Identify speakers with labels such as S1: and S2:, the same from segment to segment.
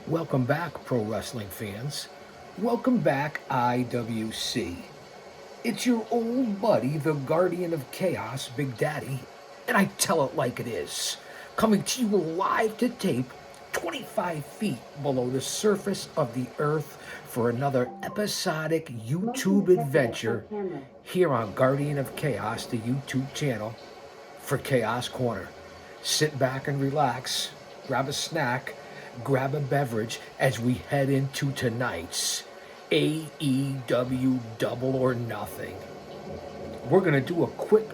S1: Welcome back, pro wrestling fans. Welcome back, IWC. It's your old buddy, the Guardian of Chaos, Big Daddy, and I tell it like it is. Coming to you live to tape, 25 feet below the surface of the earth for another episodic YouTube adventure here on Guardian of Chaos, the YouTube channel for Chaos Corner. Sit back and relax, grab a snack, grab a beverage as we head into tonight's AEW Double or Nothing. We're going to do a quick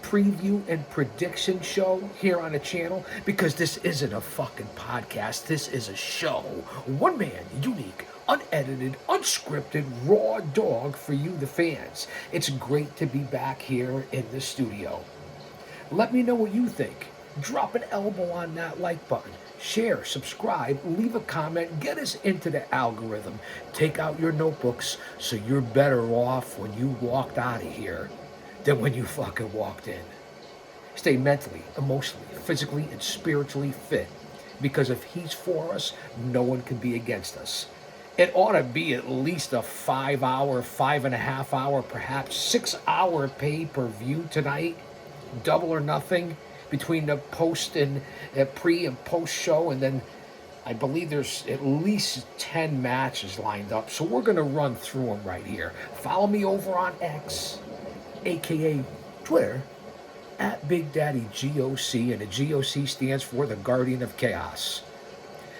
S1: preview and prediction show here on the channel because this isn't a fucking podcast. This is a show. One man, unique, unedited, unscripted, raw dog for you, the fans. It's great to be back here in the studio. Let me know what you think. Drop an elbow on that like button. Share, subscribe, leave a comment, get us into the algorithm. Take out your notebooks so you're better off when you walked out of here than when you fucking walked in. Stay mentally, emotionally, physically, and spiritually fit, because if he's for us, no one can be against us. It ought to be at least a 5-hour, 5.5-hour, perhaps 6-hour pay-per-view tonight. Double or Nothing, between the post and pre and post show, and then I believe there's at least 10 matches lined up. So we're going to run through them right here. Follow me over on X, aka Twitter, at Big Daddy GOC, and the GOC stands for the Guardian of Chaos.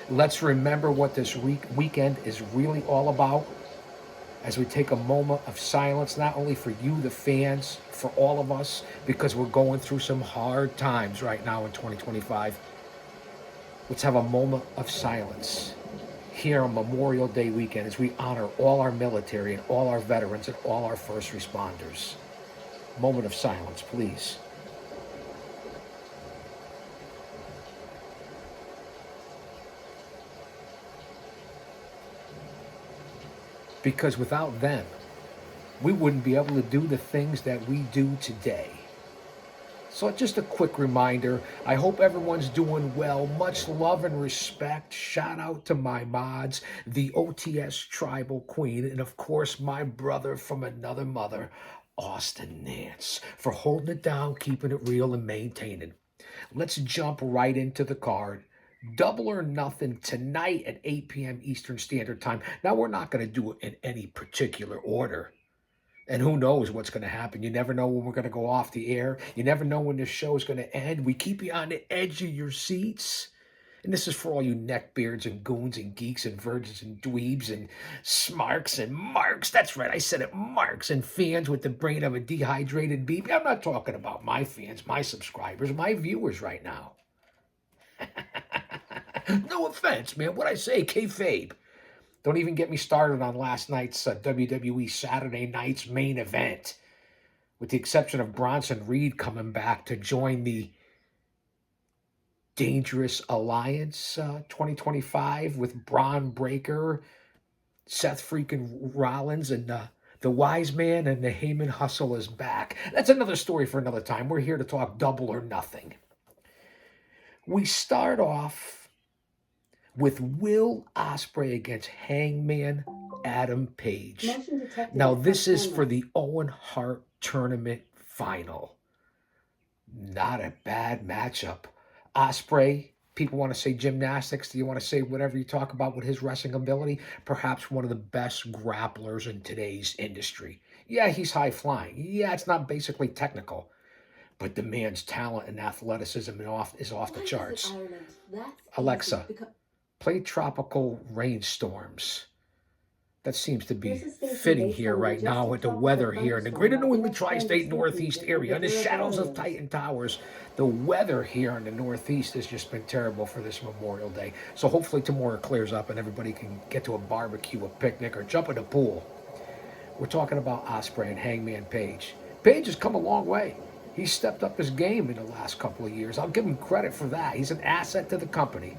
S1: Let's remember what this weekend is really all about as we take a moment of silence, not only for you, the fans, for all of us, because we're going through some hard times right now in 2025. Let's have a moment of silence here on Memorial Day weekend as we honor all our military and all our veterans and all our first responders. Moment of silence, please. Because without them, we wouldn't be able to do the things that we do today. So just a quick reminder, I hope everyone's doing well. Much love and respect. Shout out to my mods, the OTS Tribal Queen, and of course my brother from another mother, Austin Nance, for holding it down, keeping it real, and maintaining. Let's jump right into the card. Double or Nothing tonight at 8 p.m. Eastern Standard Time. Now, we're not going to do it in any particular order. And who knows what's going to happen. You never know when we're going to go off the air. You never know when this show is going to end. We keep you on the edge of your seats. And this is for all you neckbeards and goons and geeks and virgins and dweebs and smarks and marks. That's right, I said it, marks and fans with the brain of a dehydrated baby. I'm not talking about my fans, my subscribers, my viewers right now. No offense, man. What I say, kayfabe. Don't even get me started on last night's WWE Saturday night's main event, with the exception of Bronson Reed coming back to join the Dangerous Alliance 2025 with Braun Breaker, Seth freaking Rollins, and the Wise Man, and the Heyman Hustle is back. That's another story for another time. We're here to talk Double or Nothing. We start off with Will Ospreay against Hangman Adam Page. Now, this is for the Owen Hart Tournament Final. Not a bad matchup. Ospreay, people want to say gymnastics. Do you want to say whatever you talk about with his wrestling ability? Perhaps one of the best grapplers in today's industry. Yeah, he's high flying. Yeah, it's not basically technical. But the man's talent and athleticism is off the charts. Alexa, play Tropical Rainstorms. That seems to be fitting here right now with the weather here in the greater New England tri-state Northeast area. In the shadows of Titan Towers, the weather here in the Northeast has just been terrible for this Memorial Day. So hopefully tomorrow clears up and everybody can get to a barbecue, a picnic, or jump in the pool. We're talking about Ospreay and Hangman Page. Page has come a long way. He's stepped up his game in the last couple of years. I'll give him credit for that. He's an asset to the company.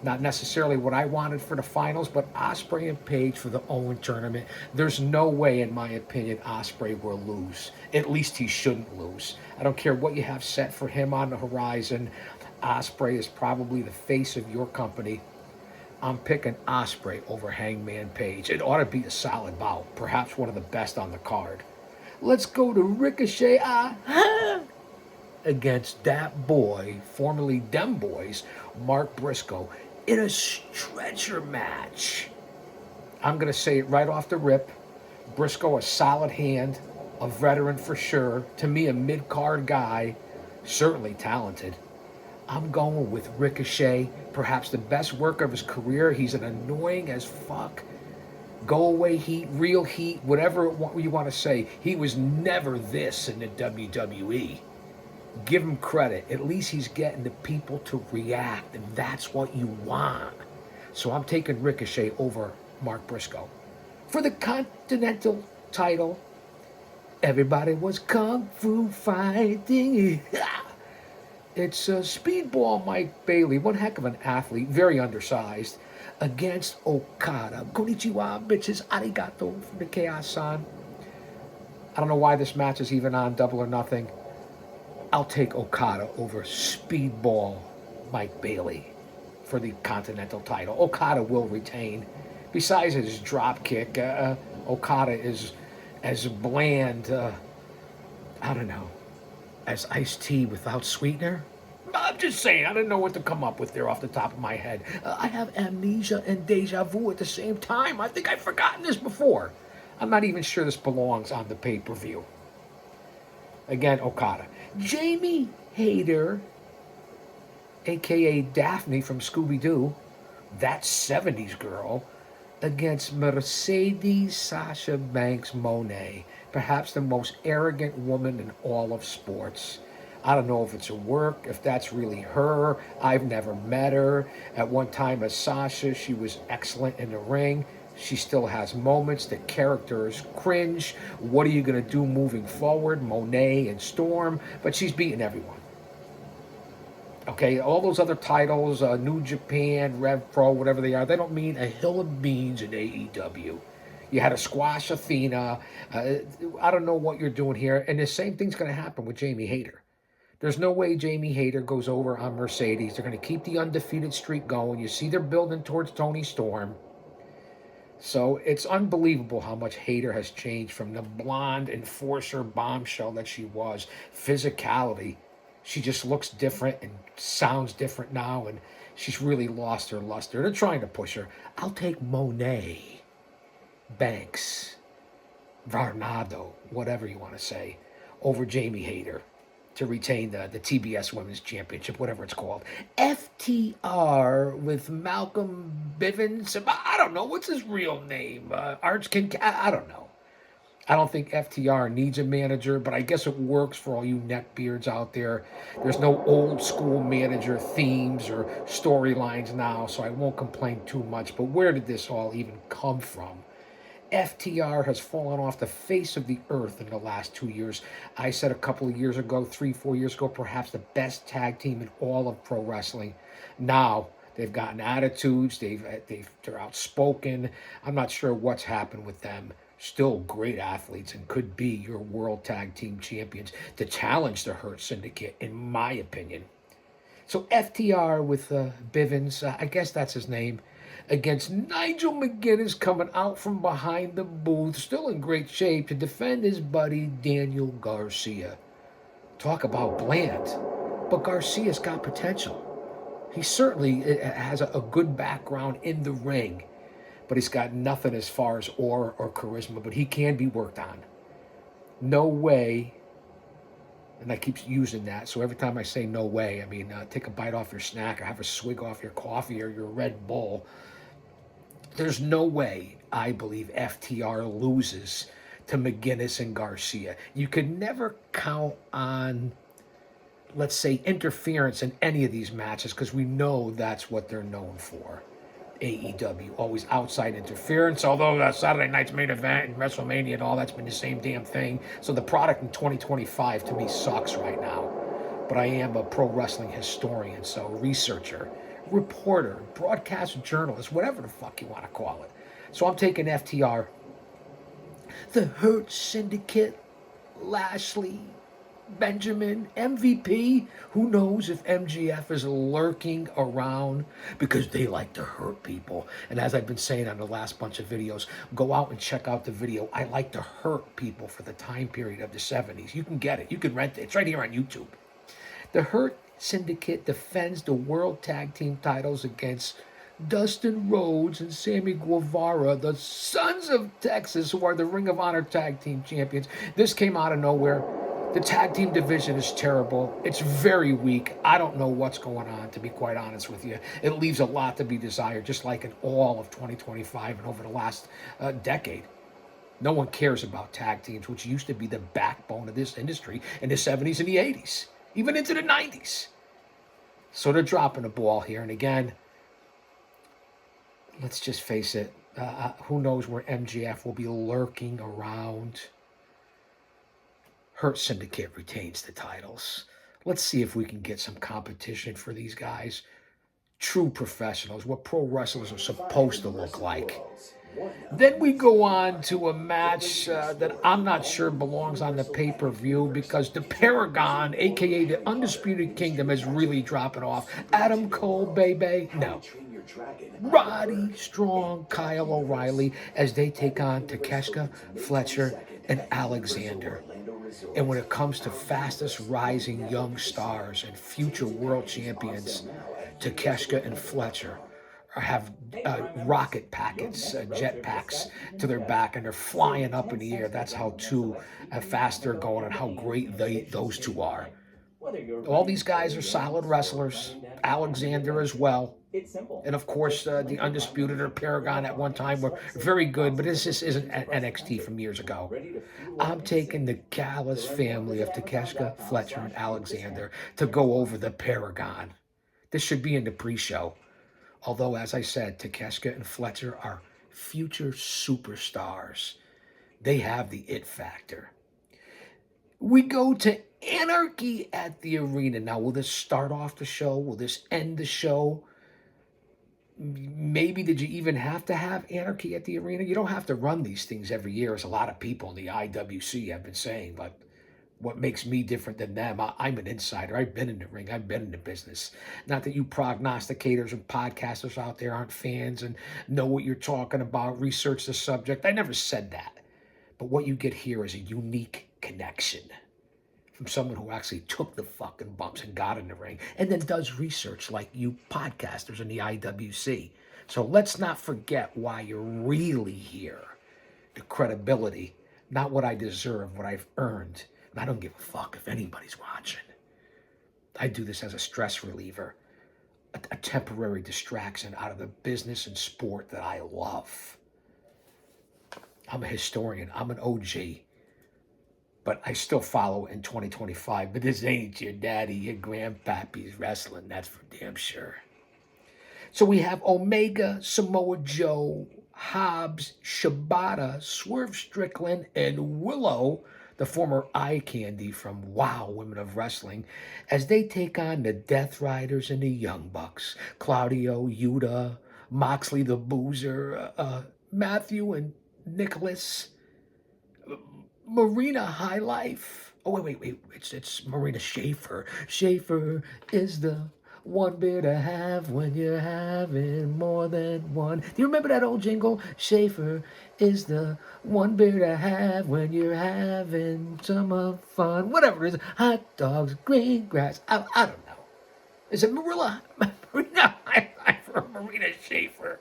S1: Not necessarily what I wanted for the finals, but Ospreay and Page for the Owen tournament. There's no way, in my opinion, Ospreay will lose. At least he shouldn't lose. I don't care what you have set for him on the horizon. Ospreay is probably the face of your company. I'm picking Ospreay over Hangman Page. It ought to be a solid bout, perhaps one of the best on the card. Let's go to Ricochet against that boy, formerly Dem Boys, Mark Briscoe, in a stretcher match. I'm going to say it right off the rip. Briscoe, a solid hand, a veteran for sure. To me, a mid-card guy, certainly talented. I'm going with Ricochet, perhaps the best work of his career. He's an annoying as fuck. Go away heat, real heat, whatever you want to say. He was never this in the WWE. Give him credit. At least he's getting the people to react, and that's what you want. So I'm taking Ricochet over Mark Briscoe. For the Continental title, everybody was kung fu fighting. It's Speedball Mike Bailey, one heck of an athlete, very undersized, against Okada. Konnichiwa, bitches, arigato from the Chaos-san. I don't know why this match is even on Double or Nothing. I'll take Okada over Speedball Mike Bailey for the Continental title. Okada will retain. Besides his drop kick, Okada is as bland, I don't know, as iced tea without sweetener. I'm just saying, I didn't know what to come up with there off the top of my head. I have amnesia and deja vu at the same time. I think I've forgotten this before. I'm not even sure this belongs on the pay-per-view. Again, Okada. Jamie Hayter, a.k.a. Daphne from Scooby-Doo, that 70s girl, against Mercedes Sasha Banks Moné, perhaps the most arrogant woman in all of sports. I don't know if it's a work, if that's really her. I've never met her. At one time as Sasha, she was excellent in the ring. She still has moments. The character is cringe. What are you going to do moving forward? Moné and Storm. But she's beaten everyone. Okay, all those other titles, New Japan, Rev Pro, whatever they are, they don't mean a hill of beans in AEW. You had to squash Athena. I don't know what you're doing here. And the same thing's going to happen with Jamie Hayter. There's no way Jamie Hayter goes over on Mercedes. They're going to keep the undefeated streak going. You see they're building towards Toni Storm. So it's unbelievable how much Hayter has changed from the blonde enforcer bombshell that she was. Physicality. She just looks different and sounds different now, and she's really lost her luster. They're trying to push her. I'll take Moné, Banks, Varnado, whatever you want to say, over Jamie Hayter to retain the TBS Women's Championship, whatever it's called. FTR with Malcolm Bivens. I don't know. What's his real name? Arch King? I don't know. I don't think FTR needs a manager, but I guess it works for all you neckbeards out there. There's no old school manager themes or storylines now, so I won't complain too much. But where did this all even come from? FTR has fallen off the face of the earth in the last 2 years. I said a couple of years ago, 3-4 years ago, perhaps the best tag team in all of pro wrestling. Now, they've gotten attitudes. They're outspoken. I'm not sure what's happened with them. Still great athletes and could be your world tag team champions to challenge the Hurt Syndicate, in my opinion. So FTR with Bivens, I guess that's his name, against Nigel McGuinness coming out from behind the booth, still in great shape, to defend his buddy Daniel Garcia. Talk about bland. But Garcia's got potential. He certainly has a good background in the ring. But he's got nothing as far as aura or charisma, but he can be worked on. No way, and I keep using that, so every time I say no way, I mean take a bite off your snack or have a swig off your coffee or your Red Bull. There's no way, I believe, FTR loses to McGuinness and Garcia. You could never count on, let's say, interference in any of these matches because we know that's what they're known for. AEW, always outside interference, although Saturday night's main event and WrestleMania and all that's been the same damn thing. So the product in 2025 to me sucks right now. But I am a pro wrestling historian, so researcher, reporter, broadcast journalist, whatever the fuck you want to call it. So I'm taking FTR. The Hurt Syndicate, Lashley, Benjamin, MVP. Who knows if MGF is lurking around because they like to hurt people. And as I've been saying on the last bunch of videos, go out and check out the video. I like to hurt people for the time period of the 70s. You can get it. You can rent it. It's right here on YouTube. The Hurt Syndicate defends the World Tag Team titles against Dustin Rhodes and Sammy Guevara, the Sons of Texas, who are the Ring of Honor Tag Team Champions. This came out of nowhere. The tag team division is terrible. It's very weak. I don't know what's going on, to be quite honest with you. It leaves a lot to be desired, just like in all of 2025 and over the last decade. No one cares about tag teams, which used to be the backbone of this industry in the 70s and the 80s, even into the 90s. So they're dropping the ball here. And again, let's just face it, who knows where MGF will be lurking around. Hurt Syndicate retains the titles. Let's see if we can get some competition for these guys. True professionals, what pro wrestlers are supposed to look like. Then we go on to a match that I'm not sure belongs on the pay-per-view because the Paragon, a.k.a. the Undisputed Kingdom, is really dropping off. Adam Cole, baby, no. Roddy Strong, Kyle O'Reilly, as they take on Takeshita, Fletcher, and Alexander. And when it comes to fastest rising young stars and future world champions, Takeshita and Fletcher have rocket packets, jet packs to their back, and they're flying up in the air. That's how fast they're going and how great those two are. All these guys are solid wrestlers. Alexander as well. And of course, the Undisputed or Paragon at one time were very good, but this just isn't NXT from years ago. I'm taking the Callis family of Takeshita, Fletcher, and Alexander to go over the Paragon. This should be in the pre-show. Although, as I said, Takeshita and Fletcher are future superstars. They have the it factor. We go to Anarchy at the Arena. Now, will this start off the show? Will this end the show? Maybe did you even have to have Anarchy at the Arena? You don't have to run these things every year, as a lot of people in the IWC have been saying, but what makes me different than them, I'm an insider. I've been in the ring. I've been in the business. Not that you prognosticators and podcasters out there aren't fans and know what you're talking about, research the subject. I never said that. But what you get here is a unique connection from someone who actually took the fucking bumps and got in the ring and then does research like you podcasters in the IWC. So let's not forget why you're really here. The credibility, not what I deserve, what I've earned. And I don't give a fuck if anybody's watching. I do this as a stress reliever, a temporary distraction out of the business and sport that I love. I'm a historian. I'm an OG. But I still follow in 2025. But this ain't your daddy, your grandpappy's wrestling. That's for damn sure. So we have Omega, Samoa Joe, Hobbs, Shibata, Swerve Strickland, and Willow, the former eye candy from WOW Women of Wrestling, as they take on the Death Riders and the Young Bucks. Claudio, Yuta, Moxley the Boozer, Matthew and Nicholas, Marina High Life. Oh, wait. It's Marina Schaefer. Schaefer is the one beer to have when you're having more than one. Do you remember that old jingle? Schaefer is the one beer to have when you're having some fun. Whatever it is. Hot dogs, green grass. I don't know. Is it Marina High Life or Marina Schaefer?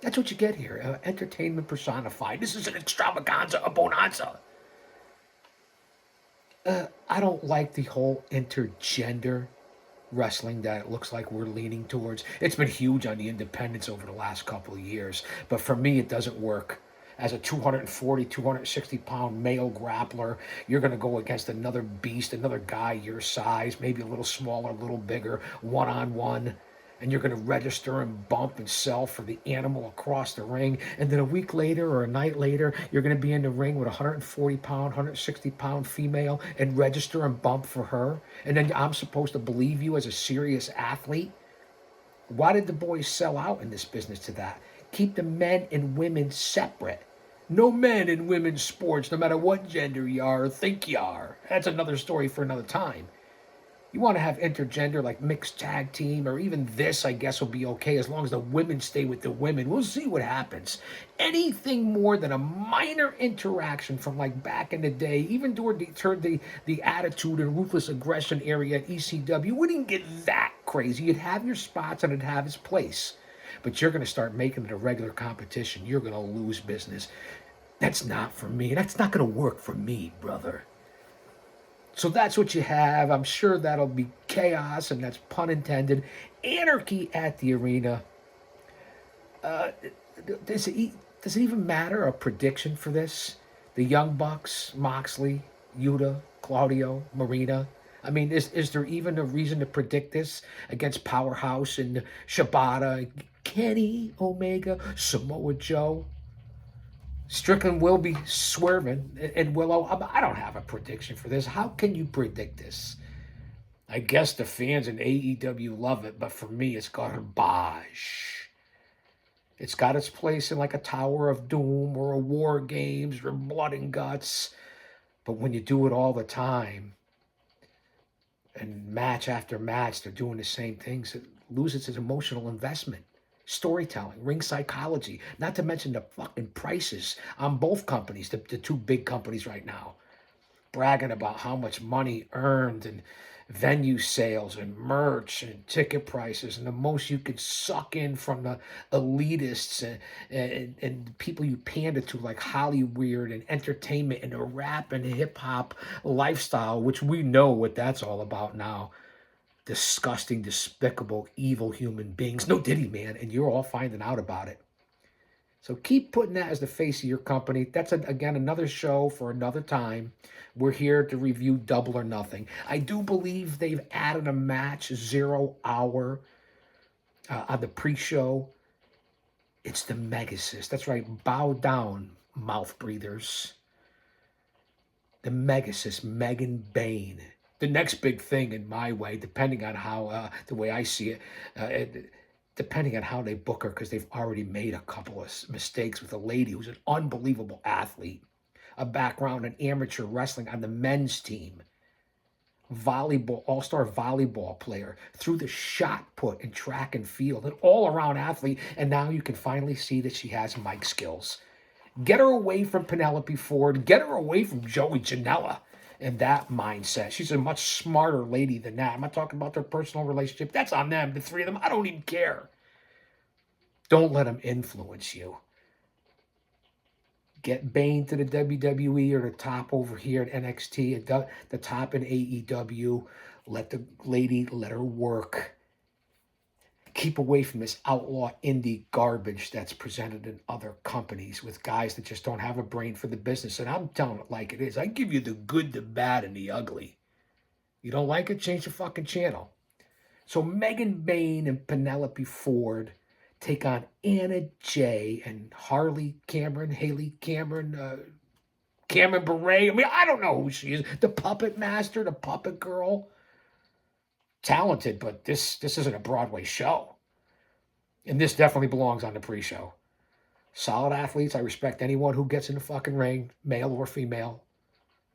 S1: That's what you get here. Entertainment personified. This is an extravaganza, a bonanza. I don't like the whole intergender wrestling that it looks like we're leaning towards. It's been huge on the independents over the last couple of years. But for me, it doesn't work. As a 240, 260-pound male grappler, you're going to go against another beast, another guy your size, maybe a little smaller, a little bigger, one-on-one. And you're going to register and bump and sell for the animal across the ring. And then a week later or a night later, you're going to be in the ring with a 140-pound, 160-pound female and register and bump for her. And then I'm supposed to believe you as a serious athlete? Why did the boys sell out in this business to that? Keep the men and women separate. No men in women's sports, no matter what gender you are or think you are. That's another story for another time. You want to have intergender, like mixed tag team, or even this, I guess, will be okay as long as the women stay with the women. We'll see what happens. Anything more than a minor interaction from like back in the day, even during the attitude and ruthless aggression area at ECW, we didn't get that crazy. You'd have your spots and it'd have its place. But you're going to start making it a regular competition. You're going to lose business. That's not for me. That's not going to work for me, brother. So that's what you have. I'm sure that'll be chaos, and that's pun intended. Anarchy at the arena. Uh, does it even matter a prediction for this? The Young Bucks, Moxley, Yuta, Claudio, Marina. I mean, is there even a reason to predict this against Powerhouse and Shibata, Kenny Omega, Samoa Joe? Strickland will be swerving, and Willow. I don't have a prediction for this. How can you predict this? I guess the fans in AEW love it, but for me, it's garbage. It's got its place in like a Tower of Doom or a War Games or Blood and Guts. But when you do it all the time, and match after match, they're doing the same things, it loses its emotional investment. Storytelling, ring psychology, not to mention the fucking prices on both companies, the two big companies right now, bragging about how much money earned and venue sales and merch and ticket prices and the most you could suck in from the elitists and people you pander to like Hollywood and entertainment and the rap and hip hop lifestyle, which we know what that's all about now. Disgusting, despicable, evil human beings. No Diddy, man, and you're all finding out about it. So keep putting that as the face of your company. That's, again, another show for another time. We're here to review Double or Nothing. I do believe they've added a match, 0 hour, on the pre-show. It's the Megasis. That's right. Bow down, mouth breathers. The Megasis, Megan Bain. The next big thing in my way, depending on how, the way I see it, depending on how they book her, because they've already made a couple of mistakes with a lady who's an unbelievable athlete, a background in amateur wrestling on the men's team, volleyball, all-star volleyball player, through the shot put in track and field, an all-around athlete, and now you can finally see that she has mic skills. Get her away from Penelope Ford. Get her away from Joey Janela and that mindset. She's a much smarter lady than that. I'm not talking about their personal relationship. That's on them, the three of them. I don't even care. Don't let them influence you. Get Bane to the WWE or the top over here at NXT, at the top in AEW. Let the lady, let her work. Keep away from this outlaw indie garbage that's presented in other companies with guys that just don't have a brain for the business. And I'm telling it like it is. I give you the good, the bad, and the ugly. You don't like it? Change the fucking channel. So Megan Bain and Penelope Ford take on Anna Jay and Haley Cameron, Cameron Bure. I mean, I don't know who she is. The puppet master, the puppet girl. Talented, but this isn't a Broadway show. And this definitely belongs on the pre-show. Solid athletes. I respect anyone who gets in the fucking ring, male or female.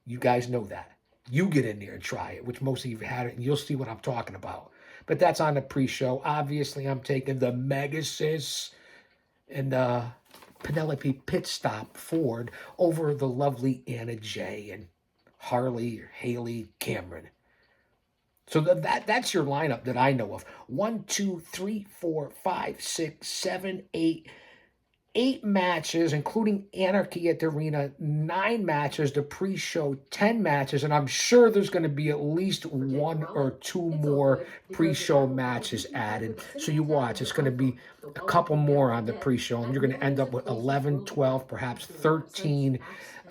S1: You guys know that. You get in there and try it, which most of you have had it, and you'll see what I'm talking about. But that's on the pre-show. Obviously, I'm taking the Megasis and Penelope Pit Stop Ford over the lovely Anna Jay and Haley Cameron. So that's your lineup that I know of. 1, 2, 3, 4, 5, 6, 7, 8. 8 matches, including Anarchy at the Arena, 9 matches, the pre-show, 10 matches, and I'm sure there's going to be at least 1 or 2 more pre-show matches added. So you watch, it's going to be a couple more on the pre-show, and you're going to end up with 11, 12, perhaps 13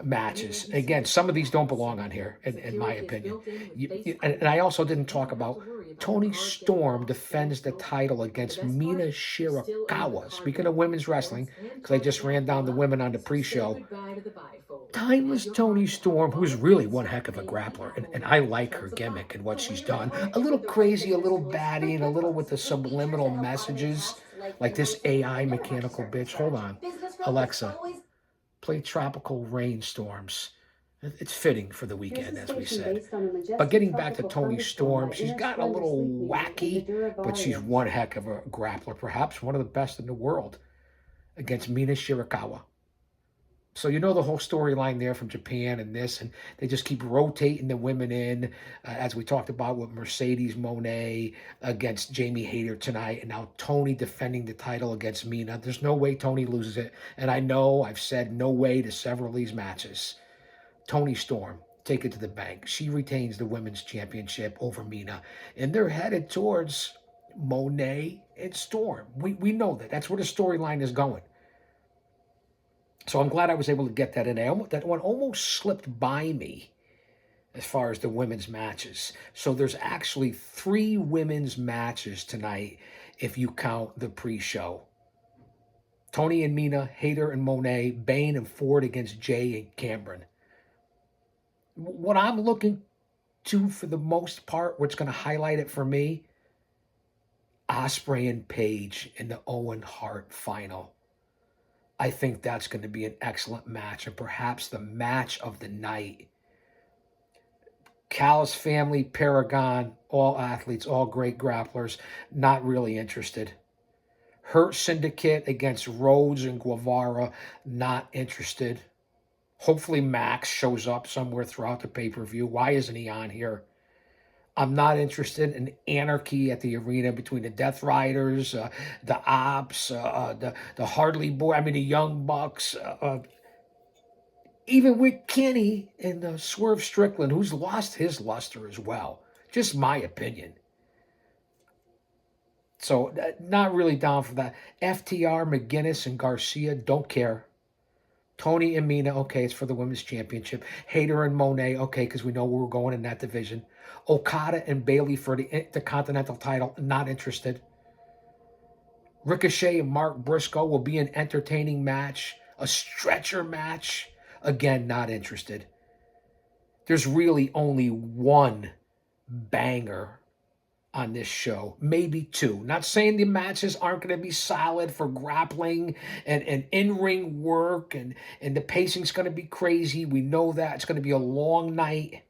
S1: matches. Again, some of these don't belong on here, in my opinion. And I also didn't talk about Toni Storm defends the title against Mina Shirakawa. Speaking of women's wrestling, because I just ran down the women on the pre-show. Timeless Toni Storm, who's really one heck of a grappler, and I like her gimmick and what she's done. A little crazy, a little batty, and a little with the subliminal messages, like this AI mechanical bitch. Hold on, Alexa, play tropical rainstorms. It's fitting for the
S2: Here's
S1: weekend,
S2: a
S1: as we
S2: station
S1: said.
S2: based on a
S1: But
S2: majestic
S1: getting back to
S2: tropical
S1: Toni
S2: thunderstorm
S1: Storm,
S2: by
S1: she's
S2: inner
S1: gotten a
S2: splendor
S1: little
S2: sleep medium in the
S1: wacky,
S2: Dura
S1: but she's
S2: barrios.
S1: one heck of a grappler, perhaps one of the best in the world, against Mina Shirakawa. So you know the whole storyline there from Japan and this, and they just keep rotating the women in, as we talked about with Mercedes Monet against Jamie Hayter tonight, and now Toni defending the title against Mina. There's no way Toni loses it, and I know I've said no way to several of these matches. Toni Storm, take it to the bank. She retains the women's championship over Mina, and they're headed towards Monet and Storm. We know that. That's where the storyline is going. So I'm glad I was able to get that in. That one almost slipped by me as far as the women's matches. So there's actually 3 women's matches tonight if you count the pre-show. Toni and Mina, Hayter and Monet, Bain and Ford against Jay and Cameron. What I'm looking to for the most part, what's going to highlight it for me, Osprey and Paige in the Owen Hart final. I think that's going to be an excellent match and perhaps the match of the night. Callis family, Paragon, all athletes, all great grapplers, not really interested. Hurt Syndicate against Rhodes and Guevara, not interested. Hopefully Max shows up somewhere throughout the pay-per-view. Why isn't he on here? I'm not interested in anarchy at the arena between the Death Riders, the Ops, the Hardly Boy, I mean the Young Bucks, even with Kenny and Swerve Strickland, who's lost his luster as well. Just my opinion. So not really down for that. FTR, McGuinness, and Garcia, don't care. Toni and Mina, okay, it's for the women's championship. Hayter and Monet, okay, because we know we're going in that division. Okada and Bailey for the Intercontinental title, not interested. Ricochet and Mark Briscoe will be an entertaining match, a stretcher match. Again, not interested. There's really only one banger on this show, maybe 2. Not saying the matches aren't going to be solid for grappling and in-ring work and the pacing's going to be crazy. We know that. It's going to be a long night.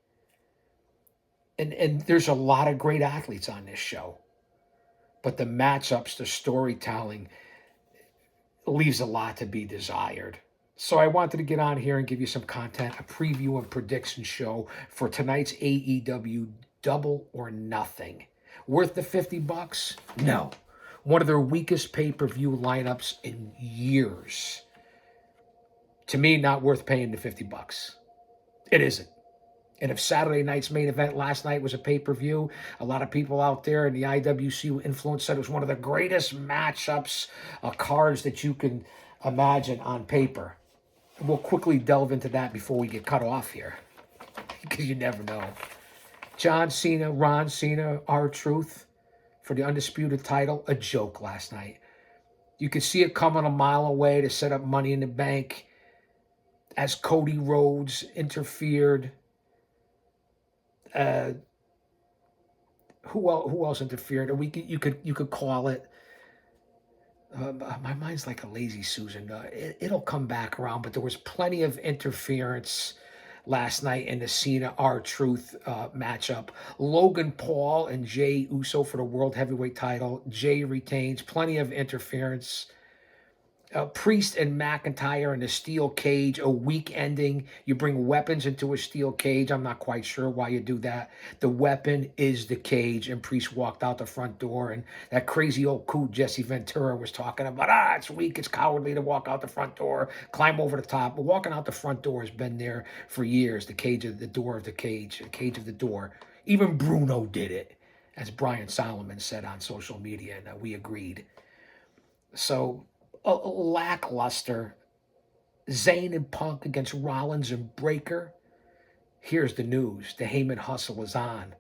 S1: And there's a lot of great athletes on this show. But the matchups, the storytelling leaves a lot to be desired. So I wanted to get on here and give you some content, a preview and prediction show for tonight's AEW Double or Nothing. Worth the $50? No. One of their weakest pay-per-view lineups in years. To me, not worth paying the $50. It isn't. And if Saturday night's main event last night was a pay-per-view, a lot of people out there in the IWC influence said it was one of the greatest matchups, cards that you can imagine on paper. We'll quickly delve into that before we get cut off here, because you never know. John Cena, Ron Cena, R-Truth for the Undisputed title, a joke last night. You could see it coming a mile away to set up Money in the Bank as Cody Rhodes interfered. Who else interfered? You could call it. My mind's like a lazy Susan. It'll come back around, but there was plenty of interference last night in the Cena R-Truth matchup. Logan Paul and Jay Uso for the World Heavyweight title. Jay retains. Plenty of interference. Priest and McIntyre in a steel cage, a weak ending. You bring weapons into a steel cage. I'm not quite sure why you do that. The weapon is the cage, and Priest walked out the front door, and that crazy old coot Jesse Ventura was talking about, it's weak, it's cowardly to walk out the front door, climb over the top. But walking out the front door has been there for years, the cage of the door of the cage, the cage of the door. Even Bruno did it, as Brian Solomon said on social media, and we agreed. So, lackluster. Zayn and Punk against Rollins and Breaker. Here's the news. The Heyman hustle is on.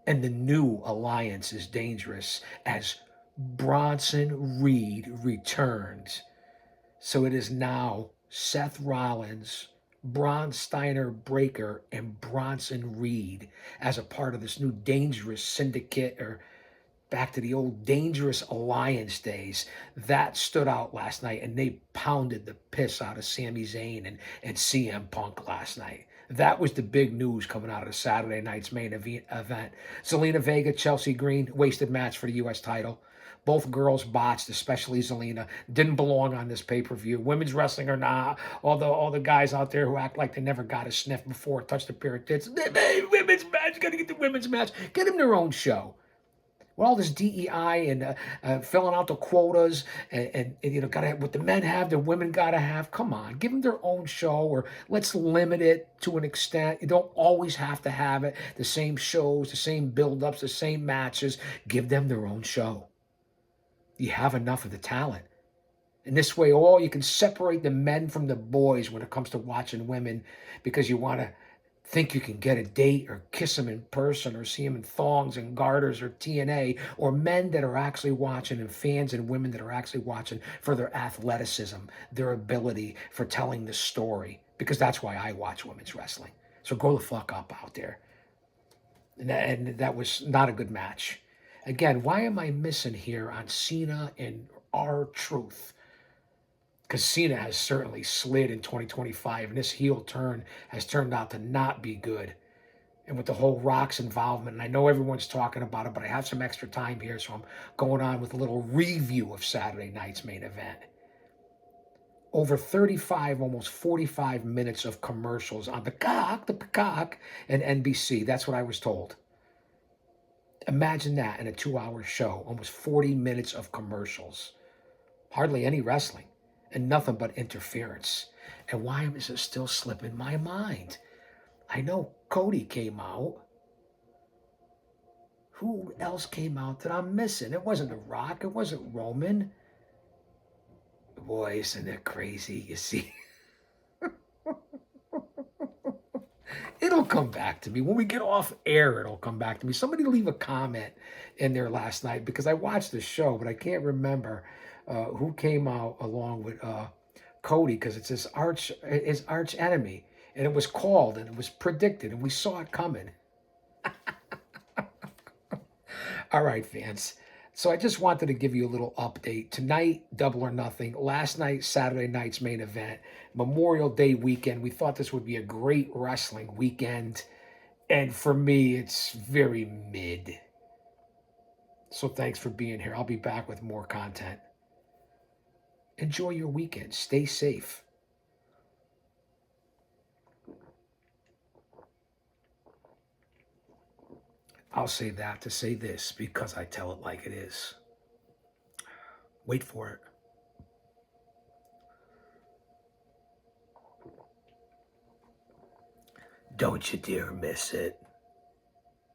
S1: And the new alliance is dangerous as Bronson Reed returns. So it is now Seth Rollins, Braun Steiner Breaker, and Bronson Reed as a part of this new dangerous syndicate or back to the old Dangerous Alliance days. That stood out last night, and they pounded the piss out of Sami Zayn and CM Punk last night. That was the big news coming out of the Saturday night's main event. Zelina Vega, Chelsea Green, wasted match for the U.S. title. Both girls botched, especially Zelina. Didn't belong on this pay-per-view. Women's wrestling or not, all the guys out there who act like they never got a sniff before, touched a pair of tits. Hey, women's match, gotta get the women's match. Get them their own show. With all this DEI and filling out the quotas and gotta have what the men have, the women gotta have. Come on, give them their own show, or let's limit it to an extent. You don't always have to have it the same shows, the same build-ups, the same matches. Give them their own show. You have enough of the talent. And this way, you can separate the men from the boys when it comes to watching women, because you want to think you can get a date or kiss them in person or see them in thongs and garters or TNA, or men that are actually watching, and fans and women that are actually watching for their athleticism, their ability for telling the story, because that's why I watch women's wrestling. So grow the fuck up out there. And that was not a good match. Again, why am I missing here on Cena and R-Truth? Because Cena has certainly slid in 2025, and this heel turn has turned out to not be good. And with the whole Rock's involvement, and I know everyone's talking about it, but I have some extra time here, so I'm going on with a little review of Saturday night's main event. Over 35, almost 45 minutes of commercials on the Peacock, and NBC. That's what I was told. Imagine that in a 2-hour show, almost 40 minutes of commercials. Hardly any wrestling and nothing but interference. And why is it still slipping my mind? I know Cody came out. Who else came out that I'm missing? It wasn't The Rock. It wasn't Roman. Boy, isn't it crazy? You see? It'll come back to me. When we get off air, it'll come back to me. Somebody leave a comment in there last night, because I watched the show, but I can't remember who came out along with Cody, because it's his arch enemy. And it was called, and it was predicted, and we saw it coming. All right, fans. So I just wanted to give you a little update. Tonight, Double or Nothing. Last night, Saturday night's main event. Memorial Day weekend. We thought this would be a great wrestling weekend. And for me, it's very mid. So thanks for being here. I'll be back with more content. Enjoy your weekend. Stay safe. I'll say that to say this, because I tell it like it is. Wait for it. Don't you dare miss it.